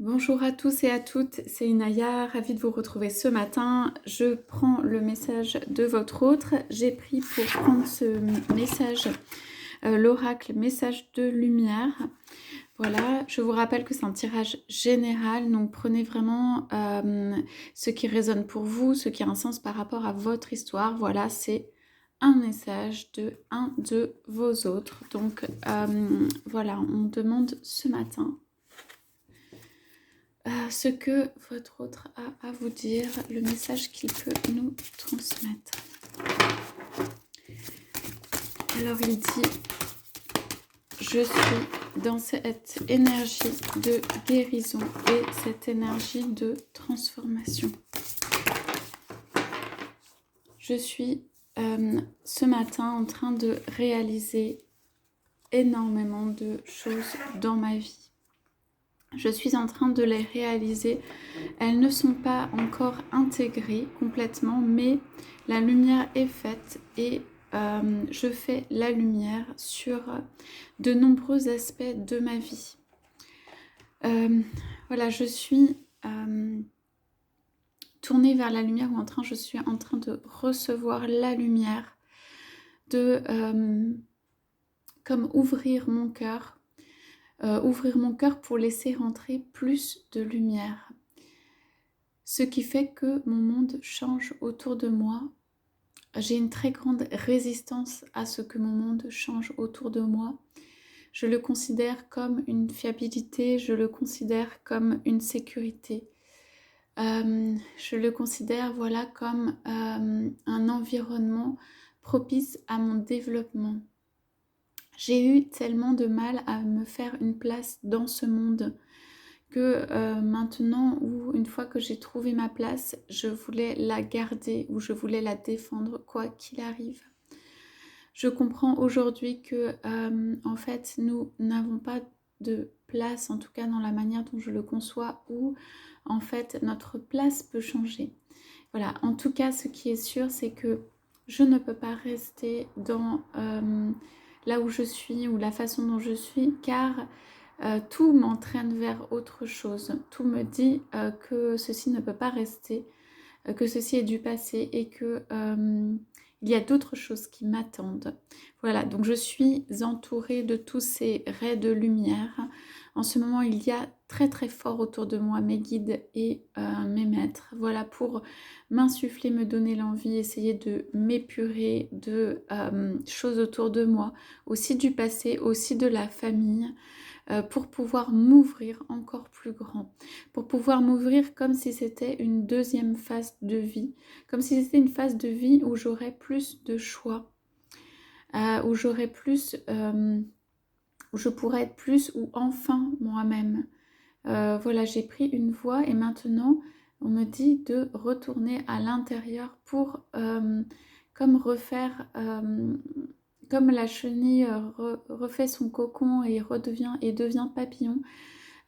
Bonjour à tous et à toutes, c'est Inaya, ravie de vous retrouver ce matin. Je prends le message de votre autre. J'ai pris pour prendre ce message, l'oracle message de lumière. Voilà, je vous rappelle que c'est un tirage général, donc prenez vraiment ce qui résonne pour vous, ce qui a un sens par rapport à votre histoire. Voilà, c'est un message de un de vos autres. Donc voilà, on demande ce matin ce que votre autre a à vous dire, le message qu'il peut nous transmettre. Alors il dit, je suis dans cette énergie de guérison et cette énergie de transformation. Je suis ce matin en train de réaliser énormément de choses dans ma vie. Je suis en train de les réaliser. Elles ne sont pas encore intégrées complètement, mais la lumière est faite et je fais la lumière sur de nombreux aspects de ma vie. Voilà, je suis tournée vers la lumière, ou je suis en train de recevoir la lumière, de comme ouvrir mon cœur pour laisser rentrer plus de lumière. Ce qui fait que mon monde change autour de moi. J'ai une très grande résistance à ce que mon monde change autour de moi. Je le considère comme une fiabilité, je le considère comme une sécurité. Je le considère voilà, comme un environnement propice à mon développement. J'ai eu tellement de mal à me faire une place dans ce monde que maintenant, ou une fois que j'ai trouvé ma place, je voulais la garder ou je voulais la défendre quoi qu'il arrive. Je comprends aujourd'hui que en fait nous n'avons pas de place, en tout cas dans la manière dont je le conçois, où en fait notre place peut changer. Voilà, en tout cas ce qui est sûr c'est que je ne peux pas rester dans là où je suis ou la façon dont je suis, car tout m'entraîne vers autre chose. Tout me dit que ceci ne peut pas rester, que ceci est du passé et que il y a d'autres choses qui m'attendent. Voilà, donc je suis entourée de tous ces raies de lumière. En ce moment, il y a très très fort autour de moi mes guides et mes maîtres. Voilà, pour m'insuffler, me donner l'envie, essayer de m'épurer de choses autour de moi, aussi du passé, aussi de la famille, pour pouvoir m'ouvrir encore plus grand, pour pouvoir m'ouvrir comme si c'était une deuxième phase de vie, comme si c'était une phase de vie où j'aurais plus de choix, où j'aurais plus, où je pourrais être plus ou enfin moi-même. Voilà, j'ai pris une voie et maintenant on me dit de retourner à l'intérieur pour comme refaire, comme la chenille refait son cocon et devient papillon.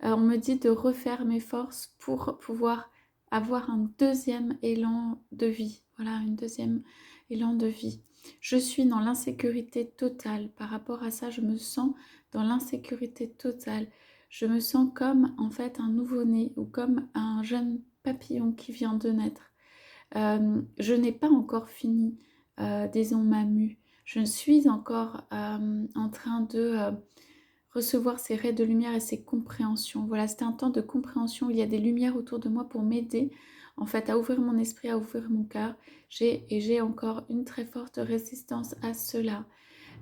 On me dit de refaire mes forces pour pouvoir avoir un deuxième élan de vie. Voilà, un deuxième élan de vie. Je suis dans l'insécurité totale. Par rapport à ça, je me sens dans l'insécurité totale. Je me sens comme en fait un nouveau-né ou comme un jeune papillon qui vient de naître. Je n'ai pas encore fini, disons, ma mue. Je suis encore en train de recevoir ces raies de lumière et ces compréhensions. Voilà, c'était un temps de compréhension. Il y a des lumières autour de moi pour m'aider en fait à ouvrir mon esprit, à ouvrir mon cœur. J'ai encore une très forte résistance à cela.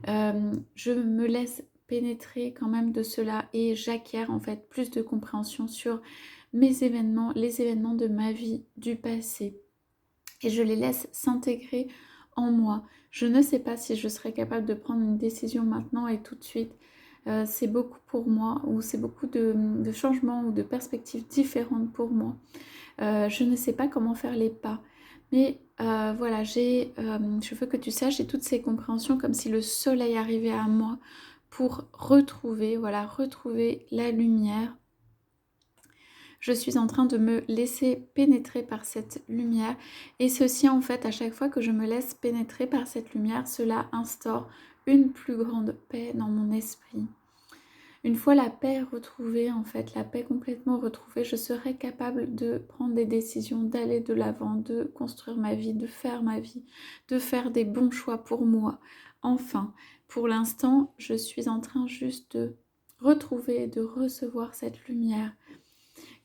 Je me laisse pénétrer quand même de cela et j'acquiers en fait plus de compréhension sur mes événements, les événements de ma vie du passé. Et je les laisse s'intégrer en moi. Je ne sais pas si je serai capable de prendre une décision maintenant et tout de suite. C'est beaucoup pour moi, ou c'est beaucoup de changements ou de perspectives différentes pour moi. Je ne sais pas comment faire les pas. Mais voilà, je veux que tu saches, j'ai toutes ces compréhensions comme si le soleil arrivait à moi pour retrouver, voilà, retrouver la lumière. Je suis en train de me laisser pénétrer par cette lumière. Et ceci, en fait, à chaque fois que je me laisse pénétrer par cette lumière, cela instaure une plus grande paix dans mon esprit. Une fois la paix retrouvée, en fait, la paix complètement retrouvée, je serai capable de prendre des décisions, d'aller de l'avant, de construire ma vie, de faire des bons choix pour moi. Enfin, pour l'instant, je suis en train juste de retrouver, de recevoir cette lumière.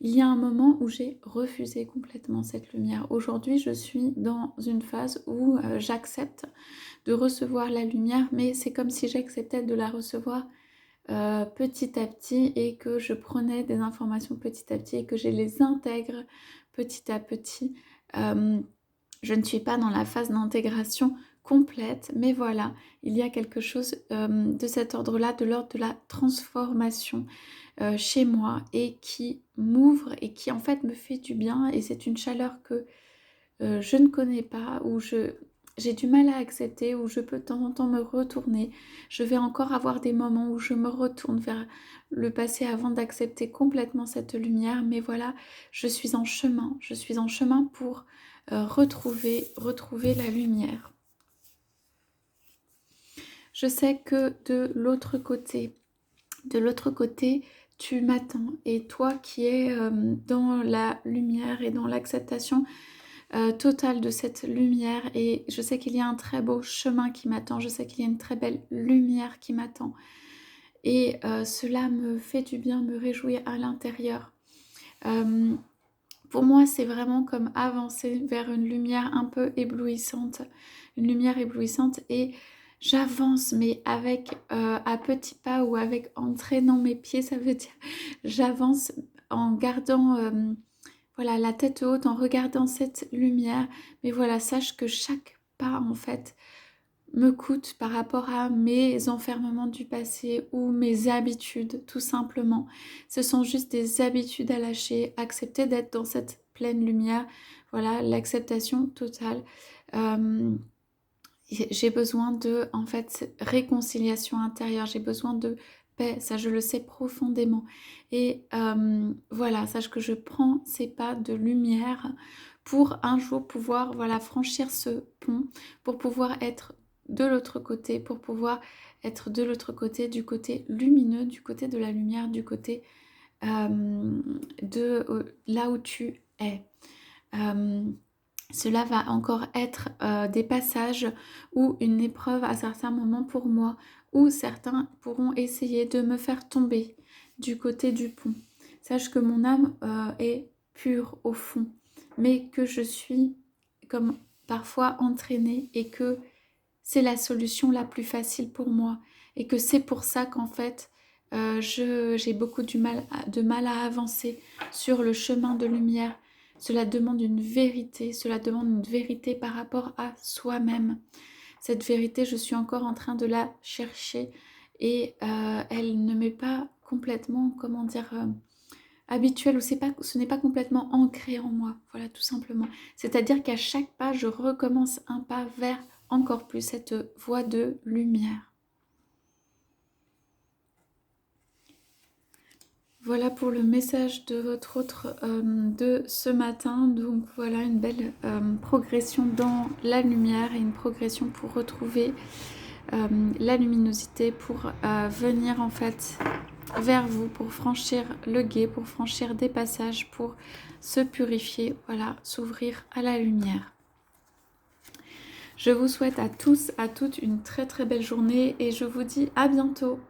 Il y a un moment où j'ai refusé complètement cette lumière. Aujourd'hui, je suis dans une phase où j'accepte de recevoir la lumière, mais c'est comme si j'acceptais de la recevoir petit à petit et que je prenais des informations petit à petit et que je les intègre petit à petit. Je ne suis pas dans la phase d'intégration complète, mais voilà, il y a quelque chose de cet ordre-là, de l'ordre de la transformation chez moi et qui m'ouvre et qui en fait me fait du bien, et c'est une chaleur que je ne connais pas, où j'ai du mal à accepter, où je peux de temps en temps me retourner. Je vais encore avoir des moments où je me retourne vers le passé avant d'accepter complètement cette lumière, mais voilà, je suis en chemin pour retrouver la lumière. Je sais que de l'autre côté, tu m'attends, et toi qui es dans la lumière et dans l'acceptation totale de cette lumière, et je sais qu'il y a un très beau chemin qui m'attend, je sais qu'il y a une très belle lumière qui m'attend, et cela me fait du bien, me réjouir à l'intérieur. Pour moi, c'est vraiment comme avancer vers une lumière un peu éblouissante, et j'avance, mais avec à petits pas, ou en traînant mes pieds, ça veut dire j'avance en gardant voilà, la tête haute, en regardant cette lumière. Mais voilà, sache que chaque pas en fait me coûte par rapport à mes enfermements du passé ou mes habitudes, tout simplement. Ce sont juste des habitudes à lâcher, accepter d'être dans cette pleine lumière, voilà, l'acceptation totale. J'ai besoin de, en fait, réconciliation intérieure, j'ai besoin de paix, ça je le sais profondément. Et voilà, sache que je prends ces pas de lumière pour un jour pouvoir, voilà, franchir ce pont, pour pouvoir être de l'autre côté, du côté lumineux, du côté de la lumière, du côté de là où tu es. Cela va encore être des passages ou une épreuve à certains moments pour moi, où certains pourront essayer de me faire tomber du côté du pont. Sache que mon âme est pure au fond, mais que je suis comme parfois entraînée, et que c'est la solution la plus facile pour moi, et que c'est pour ça qu'en fait j'ai beaucoup de mal à avancer sur le chemin de lumière. Cela demande une vérité, par rapport à soi-même. Cette vérité, je suis encore en train de la chercher, et elle ne m'est pas complètement, comment dire, habituelle, ou ce n'est pas complètement ancré en moi, voilà, tout simplement. C'est-à-dire qu'à chaque pas, je recommence un pas vers encore plus cette voie de lumière. Voilà pour le message de votre autre de ce matin. Donc voilà, une belle progression dans la lumière, et une progression pour retrouver la luminosité, pour venir en fait vers vous, pour franchir le gué, pour franchir des passages, pour se purifier, voilà, s'ouvrir à la lumière. Je vous souhaite à tous, à toutes une très très belle journée, et je vous dis à bientôt.